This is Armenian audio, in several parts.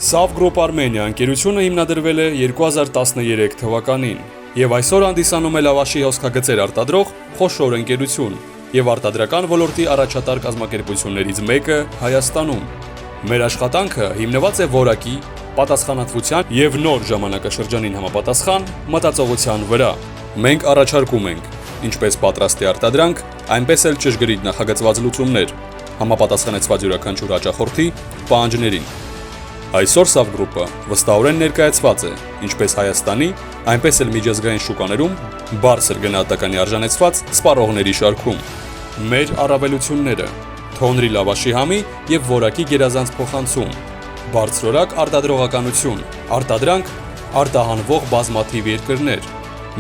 Sav Group Armenia ընկերությունը հիմնադրվել է 2013 թվականին եւ այսօր հանդիսանում է լավաշի հոսքագծեր արտադրող խոշոր ընկերություն եւ արտադրական ոլորտի առաջատար կազմակերպություններից մեկը Հայաստանում։ Մեր աշխատանքը հիմնված է որակի, պատասխանատվության եւ նոր ժամանակաշրջանին համապատասխան մտածողության վրա։ Մենք առաջարկում ենք ինչպես պատրաստի արտադրանք, այնպես էլ ճշգրիտ նախագծված լուծումներ, համապատասխանեցված յուրաքանչյուր հաճախորդի պահանջներին։ Այսօր Sav Group-ը վստահորեն ներկայացված է ինչպես Հայաստանի, այնպես էլ միջազգային շուկաներում բարձր գնահատականի արժանեցված սպառողների շարքում։ Մեր առավելությունները՝ թոնրի լավաշի համի եւ որակի գերազանց փոխանցում, բարձրորակ արտադրողականություն, արտադրանք արտահանվող բազմաթիվ երկրներ։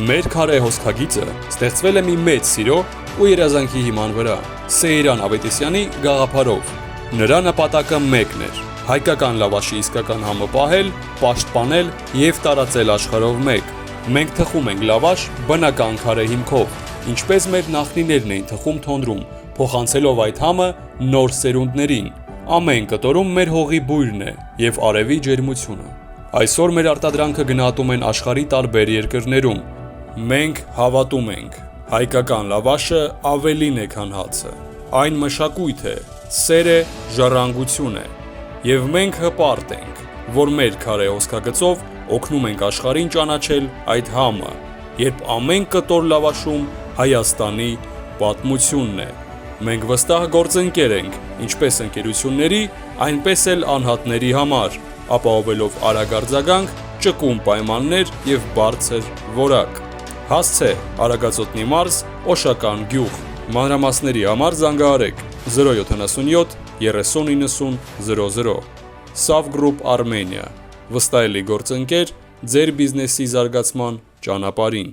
Մեր քարե հոսքագիծը ստեղծվել է մի մեծ սիրո ու երազանքի հիման վրա՝ Սեյրան Ավետիսյանի գաղափարով։ Նրա նպատակը մեկն էր՝ հայկական լավաշի իսկական համը պահել, պաշտպանել եւ տարածել աշխարհով մեկ։ Մենք թխում ենք լավաշ բնական քարե հիմքով, ինչպես մեր նախնիներն էին թխում թոնրում, փոխանցելով այդ համը նոր սերունդներին։ Ամեն կտորում մեր հողի բույրն է եւ արևի ջերմությունը։ Այսօր մեր արտադրանքը գնահատում են աշխարհի տարբեր երկրներում։ Մենք հավատում ենք, հայկական լավաշը ավելին է, քան հացը։ Այն մշակույթ է, սեր է, ժառանգություն է։ Եվ մենք հպարտ ենք, որ մեր քարե հոսքագծով օգնում ենք աշխարհին ճանաչել այդ համը, երբ ամեն կտոր լավաշում Հայաստանի պատմությունն է։ Մենք վստահ գործընկեր ենք ինչպես ընկերությունների, այնպես էլ անհատների համար, ապահովելով արագ արձագանք, ճկուն պայմաններ եւ բարձր որակ։ Հասցե Արագածոտնի մարզ, Օշական գյուղ։ Մանրամասների համար զանգահարեք 077 3090 00։ Sav Group Armenia, վստահելի գործընկեր ձեր բիզնեսի զարգացման ճանապարհին։